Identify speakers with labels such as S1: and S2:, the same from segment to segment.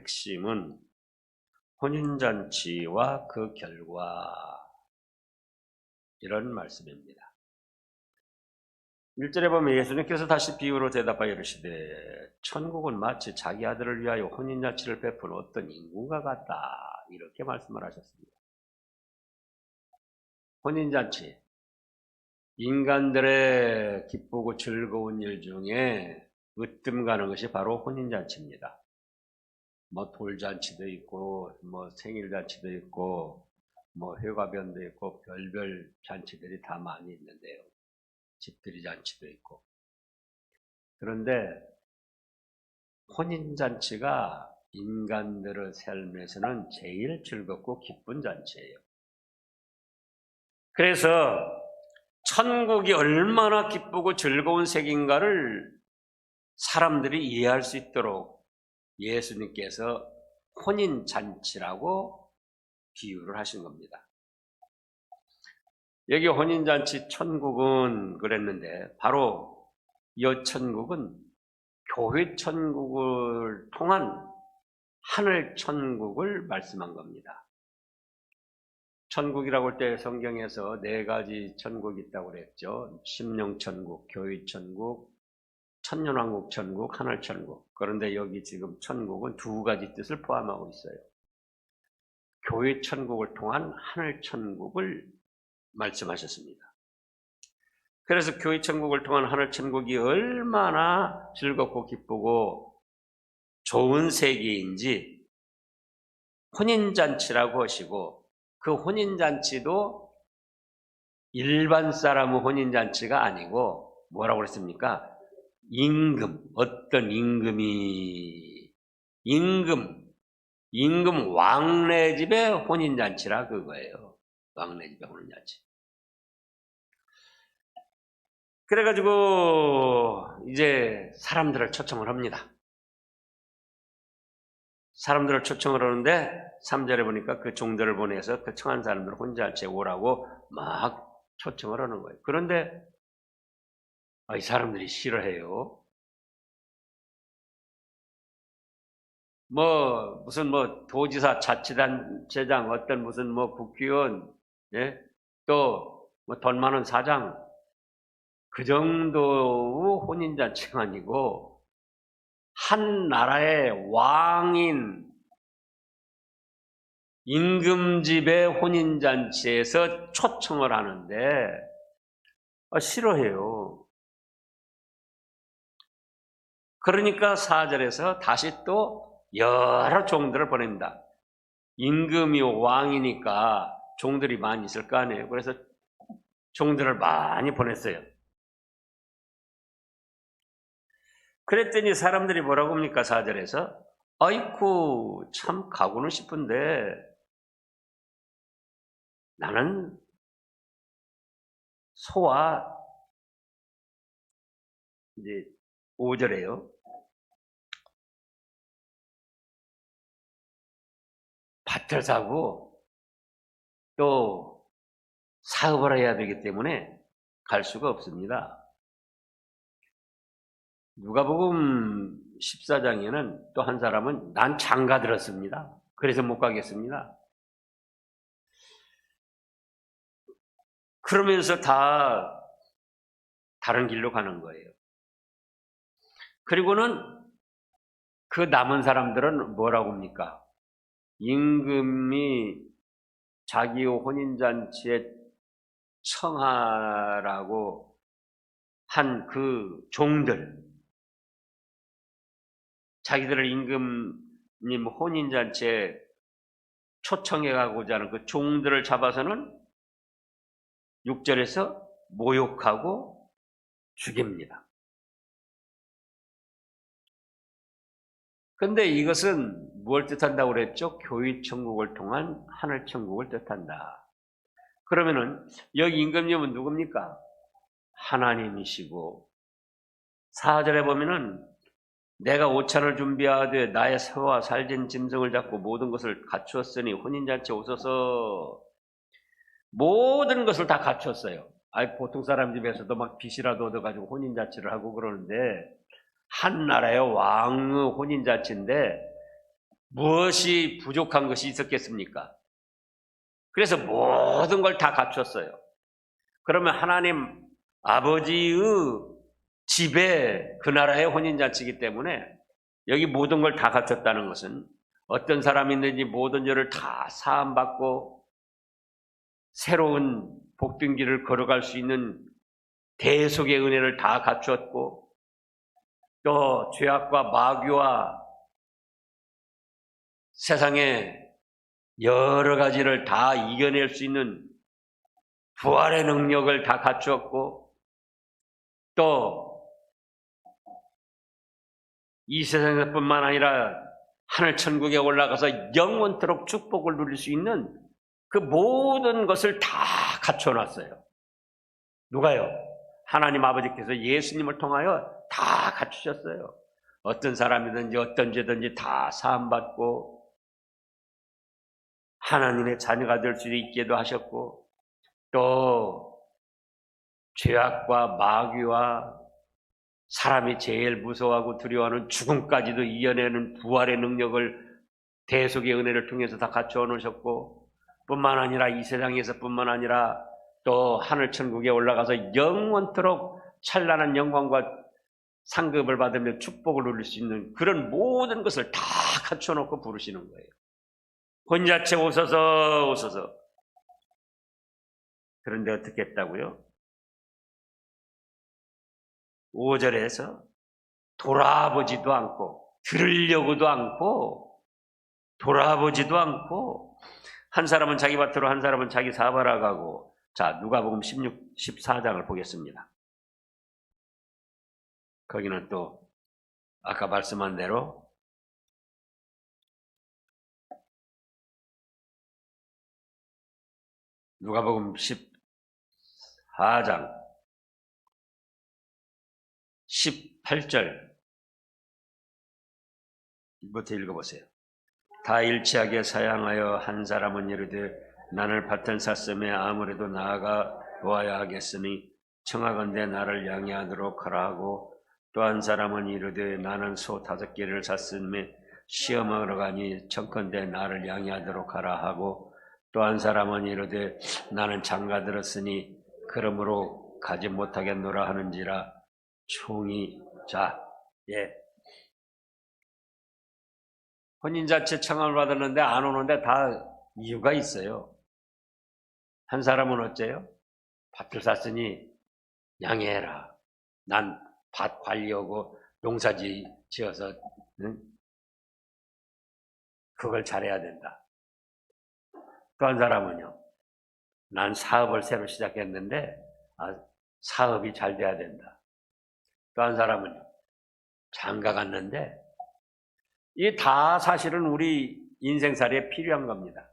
S1: 핵심은 혼인잔치와 그 결과, 이런 말씀입니다. 1절에 보면 예수님께서 다시 비유로 대답하여 이르시되 천국은 마치 자기 아들을 위하여 혼인잔치를 베푼 어떤 인군과 같다, 이렇게 말씀을 하셨습니다. 혼인잔치, 인간들의 기쁘고 즐거운 일 중에 으뜸 가는 것이 바로 혼인잔치입니다. 뭐 돌잔치도 있고, 뭐 생일잔치도 있고, 뭐 회가변도 있고, 별별 잔치들이 다 많이 있는데요. 집들이 잔치도 있고. 그런데 혼인잔치가 인간들의 삶에서는 제일 즐겁고 기쁜 잔치예요. 그래서 천국이 얼마나 기쁘고 즐거운 세계인가를 사람들이 이해할 수 있도록 예수님께서 혼인잔치라고 비유를 하신 겁니다. 여기 혼인잔치 천국은 그랬는데 바로 이 천국은 교회 천국을 통한 하늘 천국을 말씀한 겁니다. 천국이라고 할 때 성경에서 4가지 천국이 있다고 그랬죠. 심령천국, 교회천국, 천년왕국 천국, 하늘천국. 그런데 여기 지금 천국은 2가지 뜻을 포함하고 있어요. 교회 천국을 통한 하늘천국을 말씀하셨습니다. 그래서 교회 천국을 통한 하늘천국이 얼마나 즐겁고 기쁘고 좋은 세계인지 혼인잔치라고 하시고, 그 혼인잔치도 일반 사람의 혼인잔치가 아니고 뭐라고 그랬습니까? 임금, 어떤 임금 왕래 집의 혼인잔치라 그거예요. 왕래 집의 혼인잔치. 그래가지고 이제 사람들을 초청을 합니다. 사람들을 초청을 하는데 3절에 보니까 그 종들을 보내서 그 청한 사람들 혼인잔치에 오라고 막 초청을 하는 거예요. 그런데 이 사람들이 싫어해요. 무슨 도지사, 자치단체장, 어떤 무슨 국회의원, 예? 또 돈 많은 사장, 그 정도 혼인잔치가 아니고 한 나라의 왕인 임금집의 혼인잔치에서 초청을 하는데 싫어해요. 그러니까 4절에서 다시 또 여러 종들을 보냅니다. 임금이 왕이니까 종들이 많이 있을 거 아니에요. 그래서 종들을 많이 보냈어요. 그랬더니 사람들이 뭐라고 합니까? 4절에서 아이쿠 참 가고는 싶은데 나는 소와, 이제 5절에요. 밭을 사고 또 사업을 해야 되기 때문에 갈 수가 없습니다. 누가복음 14장에는 또 한 사람은 난 장가 들었습니다. 그래서 못 가겠습니다. 그러면서 다 다른 길로 가는 거예요. 그리고는 그 남은 사람들은 뭐라고 합니까? 임금이 자기 혼인잔치에 청하라고 한 그 종들, 자기들을 임금님 혼인잔치에 초청해 가고자 하는 그 종들을 잡아서는 6절에서 모욕하고 죽입니다. 근데 이것은 무엇을 뜻한다고 그랬죠? 교회 천국을 통한 하늘 천국을 뜻한다. 그러면은 여기 임금님은 누굽니까? 하나님이시고, 4절에 보면은 내가 오찬을 준비하되 나의 새와 살진 짐승을 잡고 모든 것을 갖추었으니 혼인잔치에 오소서. 모든 것을 다 갖췄어요. 보통 사람 집에서도 막 빚이라도 얻어가지고 혼인잔치를 하고 그러는데 한 나라의 왕의 혼인잔치인데 무엇이 부족한 것이 있었겠습니까? 그래서 모든 걸 다 갖췄어요. 그러면 하나님 아버지의 집에 그 나라의 혼인잔치이기 때문에 여기 모든 걸 다 갖췄다는 것은 어떤 사람이 있는지 모든 죄를 다 사함받고 새로운 복된 길을 걸어갈 수 있는 대속의 은혜를 다 갖추었고 또 죄악과 마귀와 세상의 여러 가지를 다 이겨낼 수 있는 부활의 능력을 다 갖추었고 또 이 세상에뿐만 아니라 하늘 천국에 올라가서 영원토록 축복을 누릴 수 있는 그 모든 것을 다 갖춰놨어요. 누가요? 하나님 아버지께서 예수님을 통하여 다 갖추셨어요. 어떤 사람이든지 어떤 죄든지 다 사함받고 하나님의 자녀가 될 수 있게도 하셨고 또 죄악과 마귀와 사람이 제일 무서워하고 두려워하는 죽음까지도 이겨내는 부활의 능력을 대속의 은혜를 통해서 다 갖추어 놓으셨고 뿐만 아니라 이 세상에서 뿐만 아니라 또 하늘 천국에 올라가서 영원토록 찬란한 영광과 상급을 받으며 축복을 누릴 수 있는 그런 모든 것을 다 갖춰 놓고 부르시는 거예요. 혼자체 오소서 오소서. 그런데 어떻게 했다고요? 5절에서 돌아보지도 않고 들으려고도 않고 돌아보지도 않고 한 사람은 자기 밭으로 한 사람은 자기 사바라 가고 자 누가복음 14장을 보겠습니다. 거기는 또 아까 말씀한 대로 누가복음 14장 18절부터 읽어보세요. 다 일치하게 사양하여 한 사람은 이르되 나를 밭을 샀음에 아무래도 나아가 보아야 하겠으니 청하건대 나를 양해하도록 하라 하고 또 한 사람은 이르되 나는 소 5개를 샀음에 시험하러 가니 청컨대 나를 양해하도록 하라 하고 또 한 사람은 이르되 나는 장가 들었으니 그러므로 가지 못하겠노라 하는지라 총이 혼인잔치 청함을 받았는데 안 오는데 다 이유가 있어요. 한 사람은 어째요? 밭을 샀으니 양해해라. 난 밭 관리하고 농사 지어서 그걸 잘해야 된다. 또 한 사람은요. 난 사업을 새로 시작했는데 사업이 잘 돼야 된다. 또 한 사람은요. 장가 갔는데 이 다 사실은 우리 인생살이에 필요한 겁니다.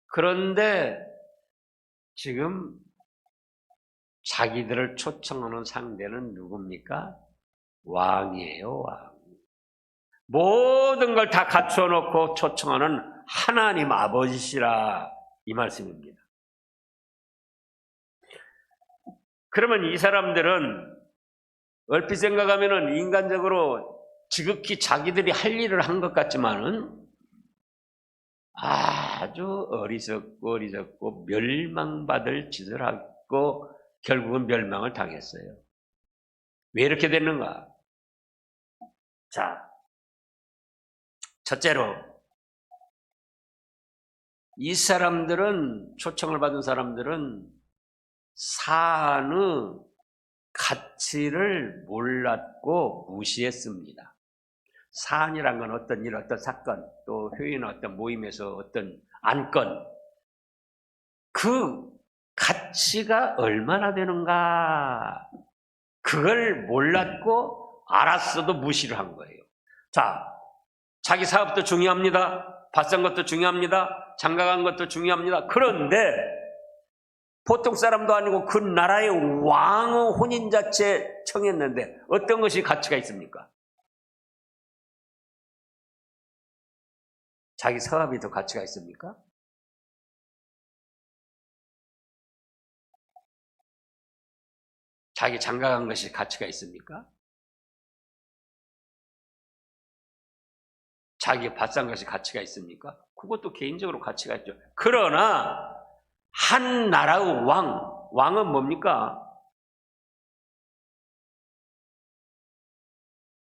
S1: 그런데 지금 자기들을 초청하는 상대는 누굽니까? 왕이에요, 왕. 모든 걸 다 갖추어 놓고 초청하는 하나님 아버지시라 이 말씀입니다. 그러면 이 사람들은 얼핏 생각하면 인간적으로 지극히 자기들이 할 일을 한 것 같지만은 아주 어리석고 멸망받을 짓을 하고 결국은 멸망을 당했어요. 왜 이렇게 됐는가? 자, 첫째로 이 사람들은 초청을 받은 사람들은 사안의 가치를 몰랐고 무시했습니다. 사안이란 건 어떤 일, 어떤 사건, 또 회의나 어떤 모임에서 어떤 안건, 그 가치가 얼마나 되는가, 그걸 몰랐고 알았어도 무시를 한 거예요. 자, 자기 사업도 중요합니다. 밭산 것도 중요합니다. 장가간 것도 중요합니다. 그런데 보통 사람도 아니고 그 나라의 왕의 혼인잔치에 청했는데 어떤 것이 가치가 있습니까? 자기 사업이 더 가치가 있습니까? 자기 장가간 것이 가치가 있습니까? 자기 밭산 것이 가치가 있습니까? 그것도 개인적으로 가치가 있죠. 그러나 한 나라의 왕은 뭡니까?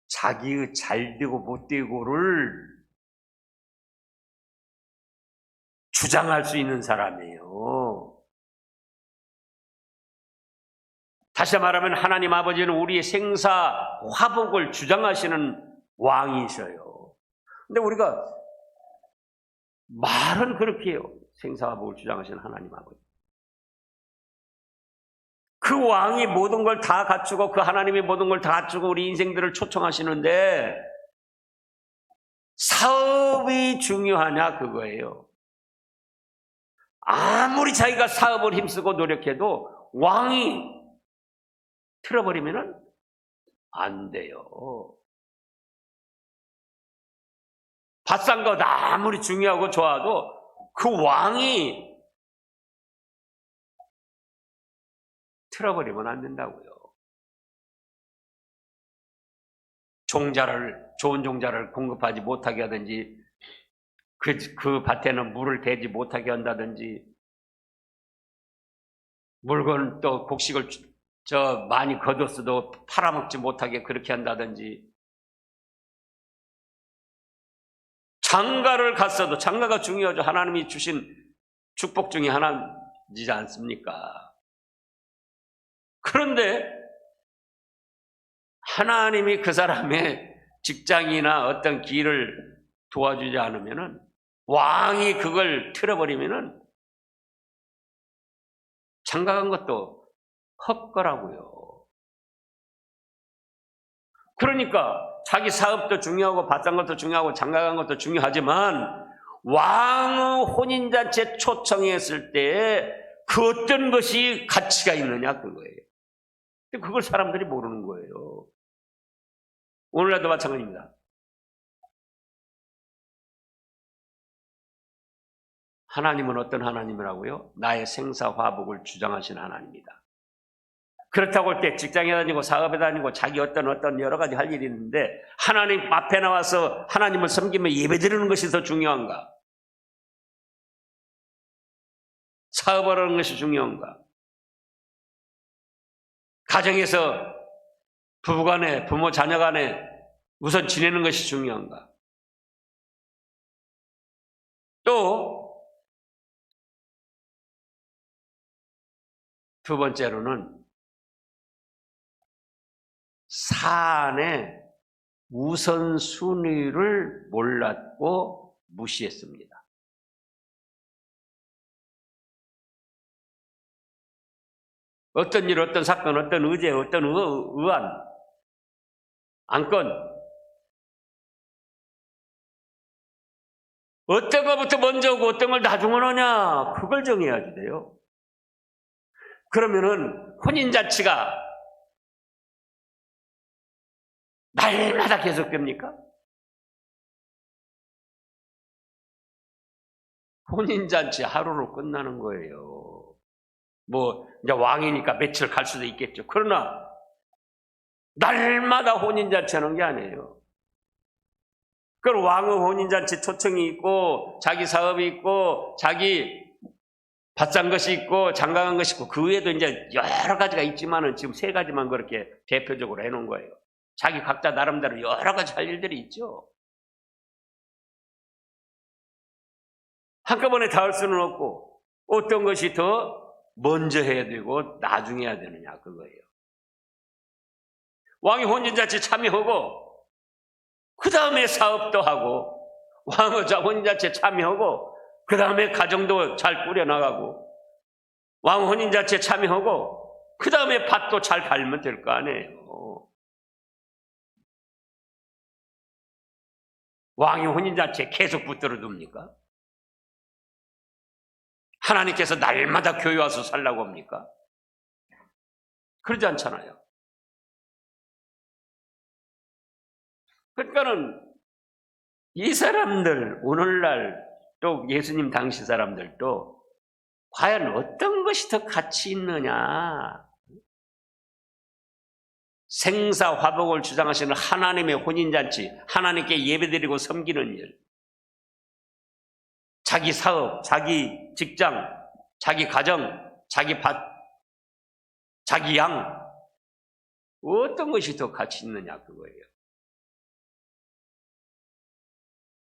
S1: 자기의 잘되고 못되고를 주장할 수 있는 사람이에요. 다시 말하면 하나님 아버지는 우리의 생사 화복을 주장하시는 왕이셔요. 근데 우리가 말은 그렇게 해요. 생사 화복을 주장하시는 하나님 아버지. 그 왕이 모든 걸 다 갖추고 그 하나님이 모든 걸 다 갖추고 우리 인생들을 초청하시는데 사업이 중요하냐 그거예요. 아무리 자기가 사업을 힘쓰고 노력해도 왕이 틀어버리면 안 돼요. 밭산 것 아무리 중요하고 좋아도 그 왕이 틀어버리면 안 된다고요. 좋은 종자를 공급하지 못하게 하든지 그 밭에는 물을 대지 못하게 한다든지 물건 또 곡식을 많이 거뒀어도 팔아먹지 못하게 그렇게 한다든지 장가를 갔어도 장가가 중요하죠. 하나님이 주신 축복 중에 하나이지 않습니까? 그런데 하나님이 그 사람의 직장이나 어떤 길을 도와주지 않으면은 왕이 그걸 틀어버리면은 장가간 것도 헛거라고요. 그러니까 자기 사업도 중요하고 밭산 것도 중요하고 장가간 것도 중요하지만 왕의 혼인잔치에 초청했을 때 그 어떤 것이 가치가 있느냐 그거예요. 근데 그걸 사람들이 모르는 거예요. 오늘날도 마찬가지입니다. 하나님은 어떤 하나님이라고요? 나의 생사화복을 주장하시는 하나님이다. 그렇다고 할 때 직장에 다니고 사업에 다니고 자기 어떤 여러 가지 할 일이 있는데 하나님 앞에 나와서 하나님을 섬기며 예배드리는 것이 더 중요한가? 사업을 하는 것이 중요한가? 가정에서 부부간에 부모 자녀간에 우선 지내는 것이 중요한가? 또 두 번째로는 사안의 우선순위를 몰랐고 무시했습니다. 어떤 일, 어떤 사건, 어떤 의제, 어떤 의안, 안건 어떤 것부터 먼저 오고 어떤 걸 나중에 오느냐 그걸 정해야지 돼요. 그러면은 혼인잔치가 날마다 계속됩니까? 혼인잔치 하루로 끝나는 거예요. 뭐 이제 왕이니까 며칠 갈 수도 있겠죠. 그러나 날마다 혼인잔치 하는 게 아니에요. 그럼 왕의 혼인잔치 초청이 있고 자기 사업이 있고 자기 밭산 것이 있고 장가간 것이 있고 그 외에도 이제 여러 가지가 있지만은 지금 세 가지만 그렇게 대표적으로 해놓은 거예요. 자기 각자 나름대로 여러 가지 할 일들이 있죠. 한꺼번에 다 할 수는 없고 어떤 것이 더 먼저 해야 되고 나중에 해야 되느냐 그거예요. 왕이 혼인잔치 참여하고 그 다음에 사업도 하고 왕의 혼인잔치에 참여하고 그 다음에 가정도 잘 꾸려나가고 왕 혼인잔치에 참여하고 그 다음에 밭도 잘 갈면 될 거 아니에요. 왕이 혼인잔치에 계속 붙들어 둡니까? 하나님께서 날마다 교회 와서 살라고 합니까? 그러지 않잖아요. 그러니까는 이 사람들 오늘날 또 예수님 당시 사람들도 과연 어떤 것이 더 가치 있느냐 생사화복을 주장하시는 하나님의 혼인잔치, 하나님께 예배드리고 섬기는 일, 자기 사업, 자기 직장, 자기 가정, 자기 밭, 자기 양, 어떤 것이 더 가치 있느냐 그거예요.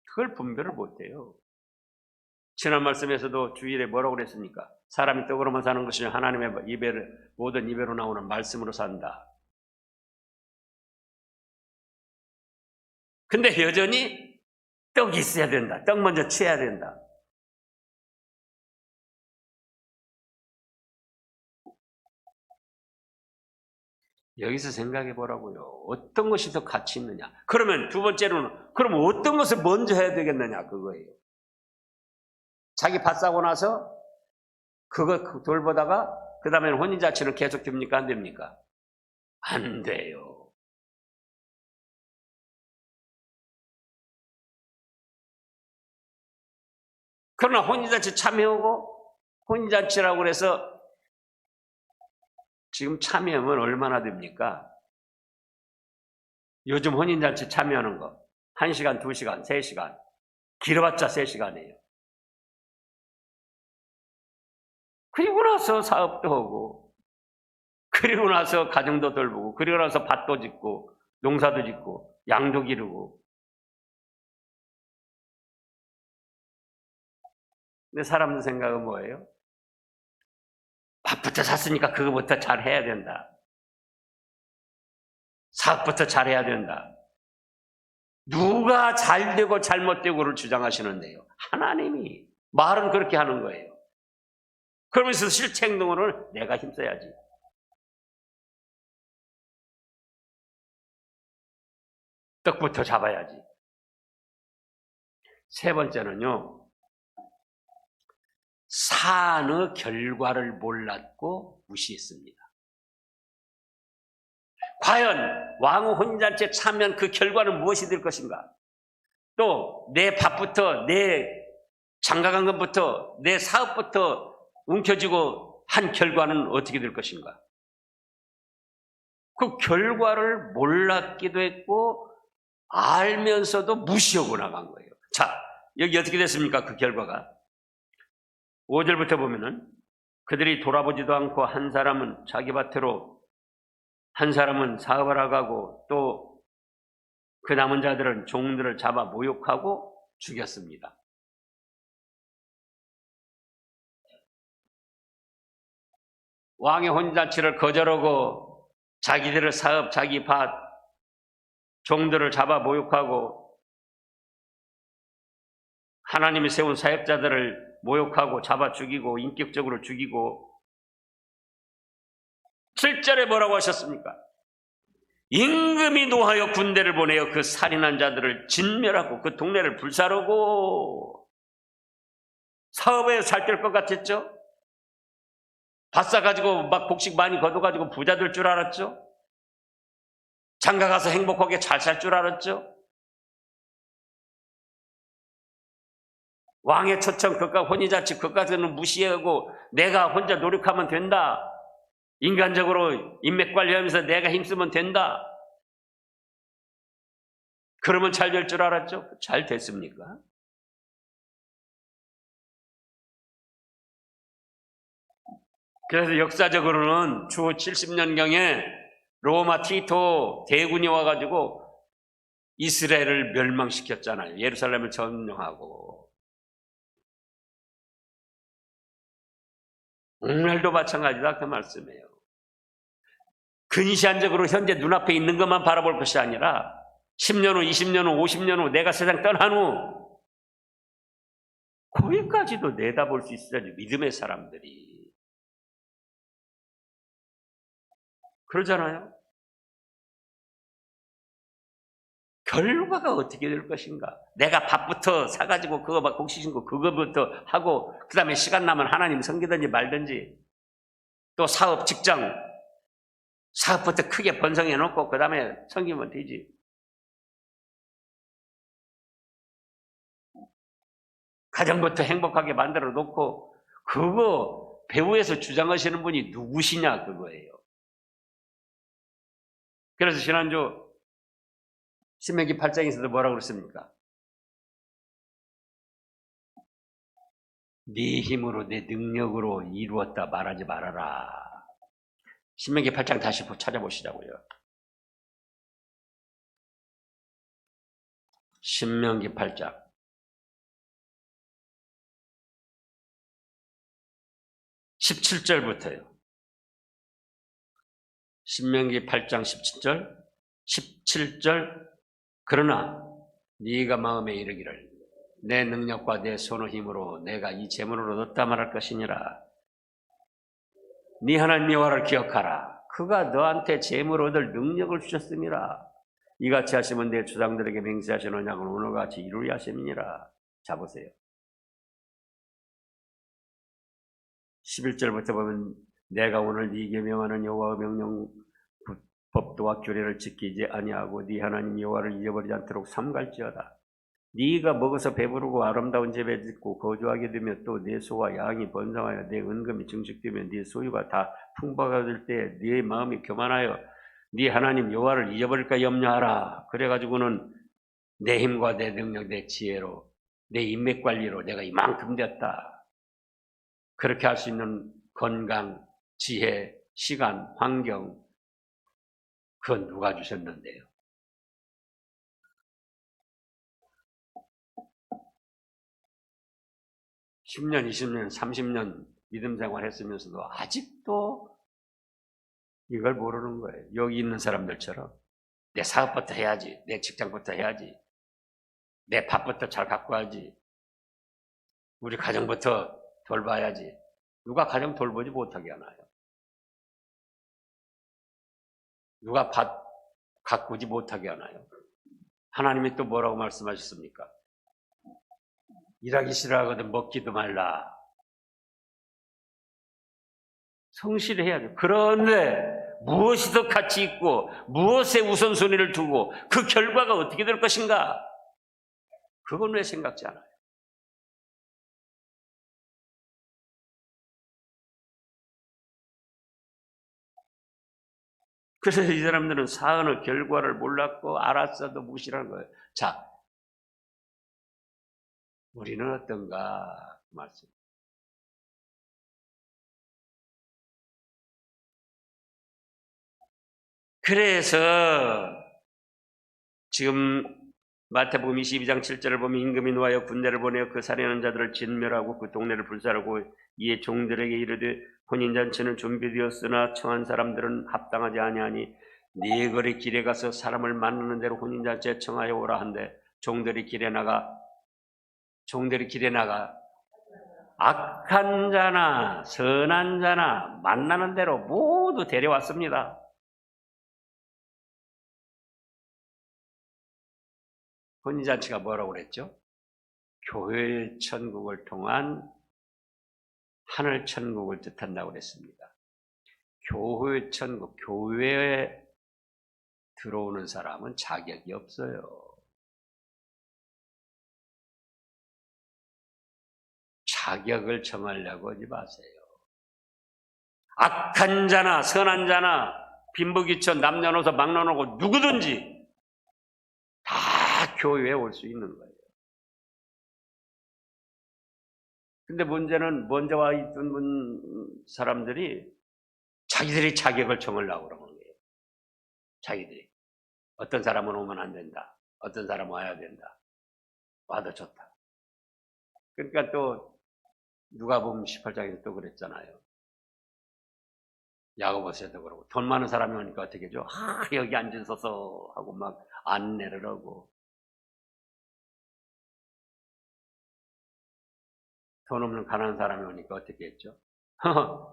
S1: 그걸 분별을 못해요. 지난 말씀에서도 주일에 뭐라고 그랬습니까? 사람이 떡으로만 사는 것이 하나님의 입에를, 모든 입에로 나오는 말씀으로 산다. 근데 여전히 떡이 있어야 된다. 떡 먼저 취해야 된다. 여기서 생각해 보라고요. 어떤 것이 더 가치 있느냐. 그러면 두 번째로는 그럼 어떤 것을 먼저 해야 되겠느냐 그거예요. 자기 밭 사고 나서 그거 돌보다가 그 다음에는 혼인잔치는 계속 됩니까? 안 됩니까? 안 돼요. 그러나 혼인잔치 참여하고 혼인잔치라고 그래서 지금 참여하면 얼마나 됩니까? 요즘 혼인잔치 참여하는 거 1시간, 2시간, 3시간 길어봤자 3시간이에요. 그리고 나서 사업도 하고 그리고 나서 가정도 돌보고 그리고 나서 밭도 짓고 농사도 짓고 양도 기르고. 근데 사람들 생각은 뭐예요? 밭부터 샀으니까 그거부터 잘 해야 된다. 사업부터 잘 해야 된다. 누가 잘 되고 잘못되고를 주장하시는데요. 하나님이 말은 그렇게 하는 거예요. 그러면서 실체 행동으로는 내가 힘써야지. 떡부터 잡아야지. 세 번째는요. 사안의 결과를 몰랐고 무시했습니다. 과연 왕후 혼인잔치에 참여한 그 결과는 무엇이 될 것인가? 또 내 밭부터 내 장가간 것부터 내 사업부터 움켜쥐고 한 결과는 어떻게 될 것인가? 그 결과를 몰랐기도 했고 알면서도 무시하고 나간 거예요. 자, 여기 어떻게 됐습니까? 그 결과가 5절부터 보면은 그들이 돌아보지도 않고 한 사람은 자기 밭으로 한 사람은 사업을 하고 또 그 남은 자들은 종들을 잡아 모욕하고 죽였습니다. 왕의 혼인잔치를 거절하고 자기들의 사업, 자기 밭, 종들을 잡아 모욕하고 하나님이 세운 사역자들을 모욕하고 잡아 죽이고 인격적으로 죽이고 7절에 뭐라고 하셨습니까? 임금이 노하여 군대를 보내어 그 살인한 자들을 진멸하고 그 동네를 불사르고. 사업에 살뜰 것 같았죠? 밭 사가지고 막 곡식 많이 거둬가지고 부자 될 줄 알았죠? 장가 가서 행복하게 잘 살 줄 알았죠? 왕의 초청 그깟 혼인잔치 그까지는 무시하고 내가 혼자 노력하면 된다. 인간적으로 인맥 관리하면서 내가 힘쓰면 된다. 그러면 잘 될 줄 알았죠? 잘 됐습니까? 그래서 역사적으로는 주 70년경에 로마 티토 대군이 와가지고 이스라엘을 멸망시켰잖아요. 예루살렘을 점령하고. 오늘도 마찬가지다 그 말씀이에요. 근시안적으로 현재 눈앞에 있는 것만 바라볼 것이 아니라 10년 후, 20년 후, 50년 후 내가 세상 떠난 후 거기까지도 내다볼 수 있어야지 믿음의 사람들이. 그러잖아요. 결과가 어떻게 될 것인가? 내가 밥부터 사가지고 그거 막 곡식 심고 그거부터 하고 그 다음에 시간 나면 하나님 섬기든지 말든지 또 사업, 직장 사업부터 크게 번성해 놓고 그 다음에 섬기면 되지. 가정부터 행복하게 만들어 놓고 그거 배후에서 주장하시는 분이 누구시냐 그거예요. 그래서 지난주 신명기 8장에서도 뭐라고 그랬습니까? 네 힘으로 내 능력으로 이루었다 말하지 말아라. 신명기 8장 다시 찾아보시자고요. 신명기 8장 17절부터요. 신명기 8장 17절 그러나 네가 마음에 이르기를 내 능력과 내 손의 힘으로 내가 이 재물을 얻었다 말할 것이니라. 네 하나님 여호와를 기억하라. 그가 너한테 재물을 얻을 능력을 주셨음이라. 이같이 하시면 내 조상들에게 맹세하신 언약을 오늘같이 이루리 하심이니라. 자 보세요. 11절부터 보면 내가 오늘 네게 명하는 여호와의 명령 법도와 규례를 지키지 아니하고 네 하나님 여호와를 잊어버리지 않도록 삼갈지어다. 네가 먹어서 배부르고 아름다운 집에 짓고 거주하게 되면 또 네 소와 양이 번성하여 내 은금이 증식되면 네 소유가 다 풍부하게 될 때 네 마음이 교만하여 네 하나님 여호와를 잊어버릴까 염려하라. 그래가지고는 내 힘과 내 능력, 내 지혜로 내 인맥 관리로 내가 이만큼 됐다. 그렇게 할 수 있는 건강, 지혜, 시간, 환경 그건 누가 주셨는데요? (10년) (20년) (30년) 믿음 생활했으면서도 아직도 이걸 모르는 거예요. 여기 있는 사람들처럼 내 사업부터 해야지, 내 직장부터 해야지, 내 밥부터 잘 갖고 와야지, 우리 가정부터 돌봐야지. 누가 가정 돌보지 못하게 하나요? 누가 밭 가꾸지 못하게 하나요? 하나님이 또 뭐라고 말씀하셨습니까? 일하기 싫어하거든 먹기도 말라. 성실히 해야죠. 그런데 무엇이 더 가치 있고 무엇에 우선순위를 두고 그 결과가 어떻게 될 것인가? 그건 왜 생각지 않아요? 그래서 이 사람들은 사언의 결과를 몰랐고 알았어도 무시하는 거예요. 자, 우리는 어떤가? 말씀. 그래서 지금 마태복음 22장 7절을 보면 임금이 노하여 군대를 보내어 그 살인하는 자들을 진멸하고 그 동네를 불살하고 이에 종들에게 이르되 혼인잔치는 준비되었으나 청한 사람들은 합당하지 아니하니 네 거리 길에 가서 사람을 만나는 대로 혼인잔치에 청하여 오라 한데 종들이 길에 나가 악한 자나 선한 자나 만나는 대로 모두 데려왔습니다. 혼인잔치가 뭐라고 그랬죠? 교회의 천국을 통한 하늘 천국을 뜻한다고 그랬습니다. 교회의 천국, 교회에 들어오는 사람은 자격이 없어요. 자격을 정하려고 하지 마세요. 악한 자나 선한 자나 빈부귀천 남녀노소 막론하고 누구든지 다 교회에 올 수 있는 거예요. 근데 문제는 먼저 와 있던 사람들이 자기들이 자격을 정하려고 그러는 거예요. 자기들이. 어떤 사람은 오면 안 된다. 어떤 사람은 와야 된다. 와도 좋다. 그러니까 또 누가복음 18장에서 또 그랬잖아요. 야고보서도 그러고 돈 많은 사람이 오니까 어떻게 하죠? 여기 앉으소서 하고 막 안내를 하고 돈 없는 가난한 사람이 오니까 어떻게 했죠?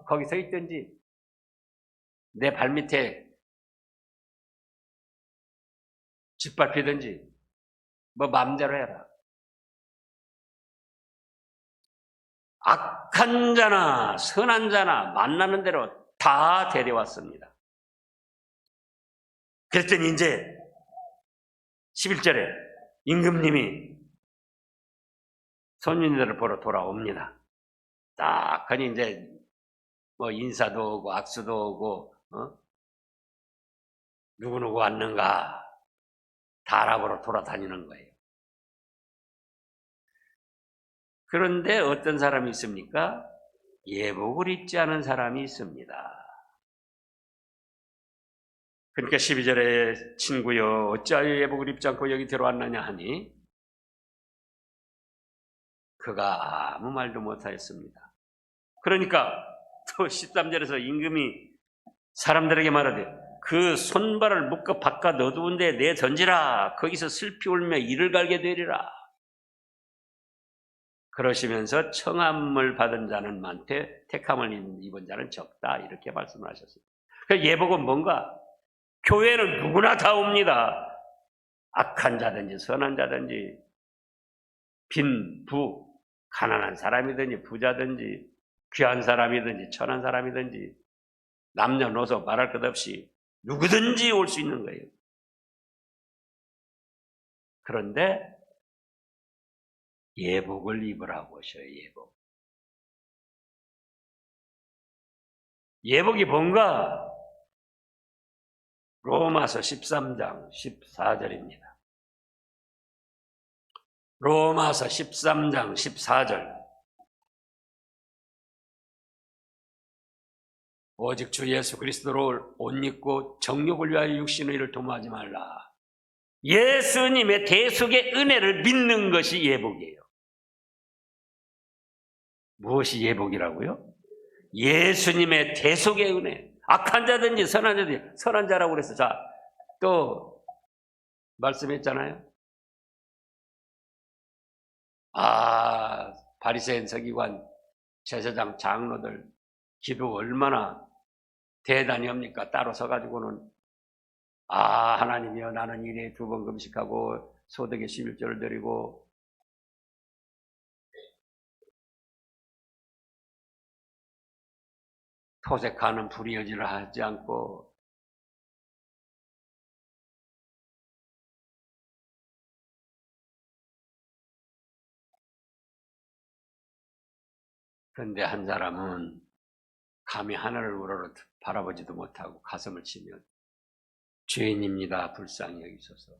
S1: 거기 서 있든지 내 발밑에 짓밟히든지 뭐 마음대로 해라. 악한 자나 선한 자나 만나는 대로 다 데려왔습니다. 그랬더니 이제 11절에 임금님이 손님들을 보러 돌아옵니다. 딱 하니 이제 뭐 인사도 오고 악수도 오고 누구누구 왔는가 다 알아보러 돌아다니는 거예요. 그런데 어떤 사람이 있습니까? 예복을 입지 않은 사람이 있습니다. 그러니까 12절에 친구여 어찌하여 예복을 입지 않고 여기 들어왔느냐 하니 그가 아무 말도 못하였습니다. 그러니까 또 13절에서 임금이 사람들에게 말하되 그 손발을 묶어 바깥 어두운 데에 내던지라. 거기서 슬피 울며 이를 갈게 되리라. 그러시면서 청함을 받은 자는 많되 택함을 입은 자는 적다. 이렇게 말씀을 하셨습니다. 그러니까 예복은 뭔가? 교회는 누구나 다 옵니다. 악한 자든지 선한 자든지 빈, 부, 가난한 사람이든지 부자든지 귀한 사람이든지 천한 사람이든지 남녀노소 말할 것 없이 누구든지 올 수 있는 거예요. 그런데 예복을 입으라고 하셔요. 예복. 예복이 뭔가? 로마서 13장 14절입니다. 로마서 13장 14절. 오직 주 예수 그리스도를 옷 입고 정욕을 위하여 육신의 일을 도모하지 말라. 예수님의 대속의 은혜를 믿는 것이 예복이에요. 무엇이 예복이라고요? 예수님의 대속의 은혜. 악한 자든지 선한 자든지, 선한 자라고 그래서 자, 또 말씀했잖아요. 바리새인 서기관 제사장 장로들 기도 얼마나 대단히 합니까? 따로 서가지고는 하나님이여 나는 일에 2번 금식하고 소득의 11조를 드리고 토색하는 불의여지를 하지 않고 그런데 한 사람은 감히 하늘을 우러러 바라보지도 못하고 가슴을 치며 죄인입니다. 불쌍히 여기소서.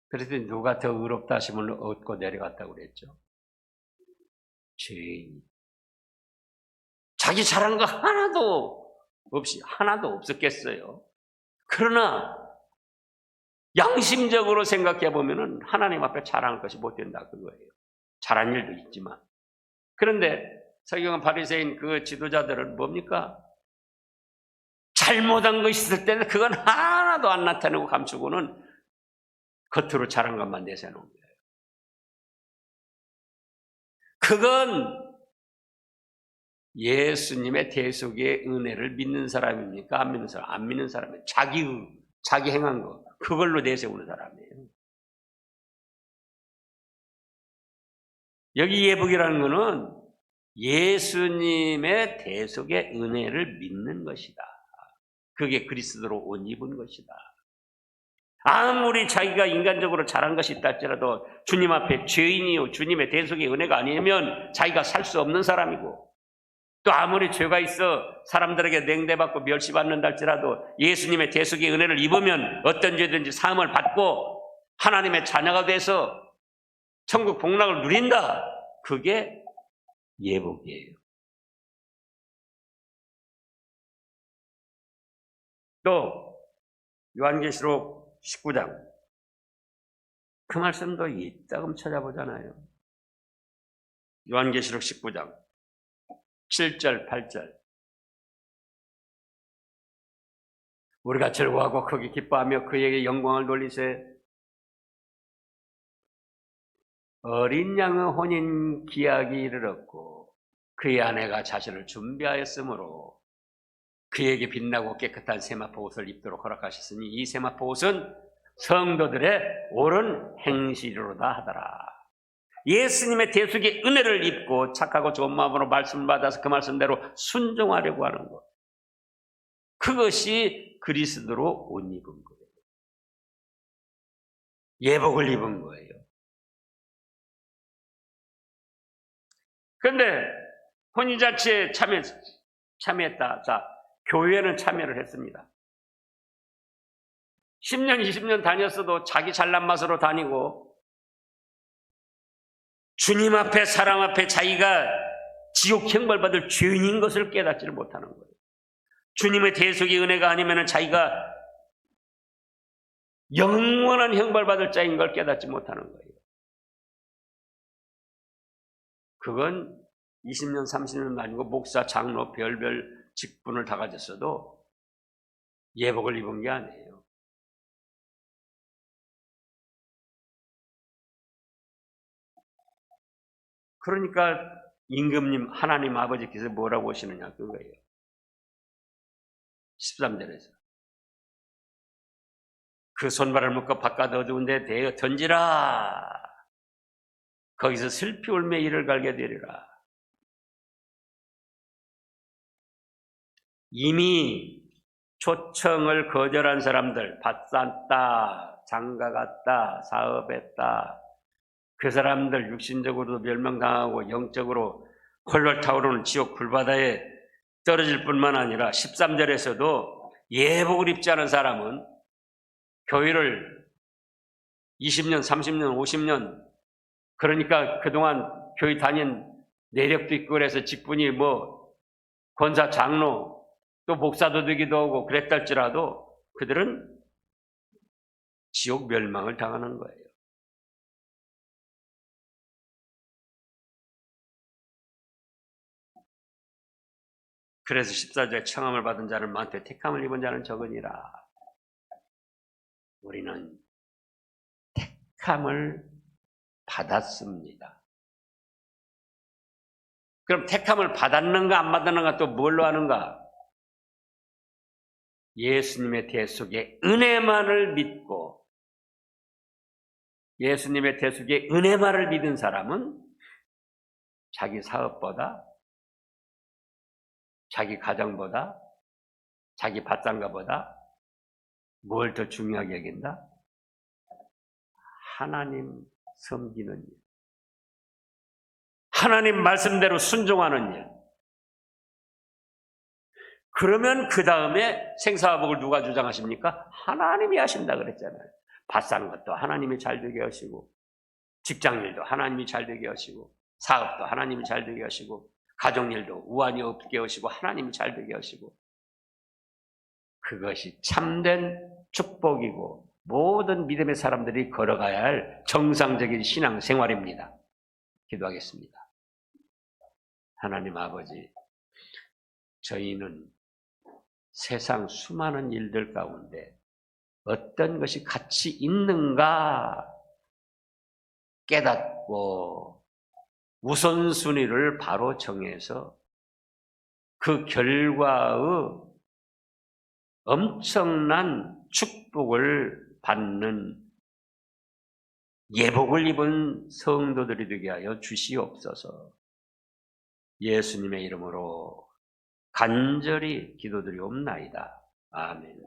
S1: 그랬더니 누가 더 의롭다 하시면 얻고 내려갔다고 그랬죠. 죄인. 자기 잘한 거 하나도 없었겠어요. 그러나 양심적으로 생각해 보면은 하나님 앞에 자랑할 것이 못 된다 그거예요. 잘한 일도 있지만. 그런데 서기관 바리새인 그 지도자들은 뭡니까? 잘못한 것이 있을 때는 그건 하나도 안 나타내고 감추고는 겉으로 잘한 것만 내세우는 거예요. 그건 예수님의 대속의 은혜를 믿는 사람입니까? 안 믿는 사람? 안 믿는 사람이에요. 자기 행한 거 그걸로 내세우는 사람이에요. 여기 예복이라는 것은 예수님의 대속의 은혜를 믿는 것이다. 그게 그리스도로 옷 입은 것이다. 아무리 자기가 인간적으로 잘한 것이 있다 할지라도 주님 앞에 죄인이요 주님의 대속의 은혜가 아니면 자기가 살 수 없는 사람이고 또 아무리 죄가 있어 사람들에게 냉대받고 멸시받는다 할지라도 예수님의 대속의 은혜를 입으면 어떤 죄든지 사함을 받고 하나님의 자녀가 돼서 천국 복락을 누린다. 그게 예복이에요. 또 요한계시록 19장 그 말씀도 이따금 찾아보잖아요. 요한계시록 19장 7절 8절 우리가 즐거워하고 크게 기뻐하며 그에게 영광을 돌리세 어린 양의 혼인 기약이 이르렀고 그의 아내가 자신을 준비하였으므로 그에게 빛나고 깨끗한 세마포 옷을 입도록 허락하셨으니 이 세마포 옷은 성도들의 옳은 행실로다 하더라. 예수님의 대속의 은혜를 입고 착하고 좋은 마음으로 말씀을 받아서 그 말씀대로 순종하려고 하는 것. 그것이 그리스도로 옷 입은 거예요. 예복을 입은 거예요. 그런데 혼인잔치에 참여했다. 자, 교회는 참여를 했습니다. 10년, 20년 다녔어도 자기 잘난 맛으로 다니고 주님 앞에 사람 앞에 자기가 지옥 형벌받을 죄인인 것을 깨닫지를 못하는 거예요. 주님의 대속의 은혜가 아니면 자기가 영원한 형벌받을 자인 걸 깨닫지 못하는 거예요. 그건 20년, 30년 다니고 목사, 장로, 별별 직분을 다 가졌어도 예복을 입은 게 아니에요. 그러니까 임금님, 하나님 아버지께서 뭐라고 하시느냐 그거예요. 13절에서 그 손발을 묶어 바깥 어두운 데 대어 던지라. 거기서 슬피 울며 이를 갈게 되리라. 이미 초청을 거절한 사람들, 밭 샀다, 장가 갔다, 사업했다, 그 사람들 육신적으로도 멸망당하고 영적으로 홀로 타오르는 지옥 불바다에 떨어질 뿐만 아니라 13절에서도 예복을 입지 않은 사람은 교회를 20년, 30년, 50년 그러니까 그동안 교회 다닌 내력도 있고 그래서 직분이 뭐 권사, 장로 또 목사도 되기도 하고 그랬다 할지라도 그들은 지옥 멸망을 당하는 거예요. 그래서 14절에 청함을 받은 자는 많되 택함을 입은 자는 적으니라. 우리는 택함을 받았습니다. 그럼 택함을 받았는가 안 받았는가 또 뭘로 하는가? 예수님의 대속의 은혜만을 믿고 예수님의 대속의 은혜만을 믿은 사람은 자기 사업보다 자기 가정보다 자기 밭장가보다 뭘 더 중요하게 여긴다? 하나님 섬기는 일. 하나님 말씀대로 순종하는 일. 그러면 그 다음에 생사화복을 누가 주장하십니까? 하나님이 하신다 그랬잖아요. 밭 사는 것도 하나님이 잘 되게 하시고 직장일도 하나님이 잘 되게 하시고 사업도 하나님이 잘 되게 하시고 가정일도 우환이 없게 하시고 하나님이 잘 되게 하시고 그것이 참된 축복이고 모든 믿음의 사람들이 걸어가야 할 정상적인 신앙생활입니다. 기도하겠습니다. 하나님 아버지, 저희는 세상 수많은 일들 가운데 어떤 것이 가치 있는가 깨닫고 우선순위를 바로 정해서 그 결과의 엄청난 축복을 받는 예복을 입은 성도들이 되게 하여 주시옵소서. 예수님의 이름으로 간절히 기도드리옵나이다. 아멘.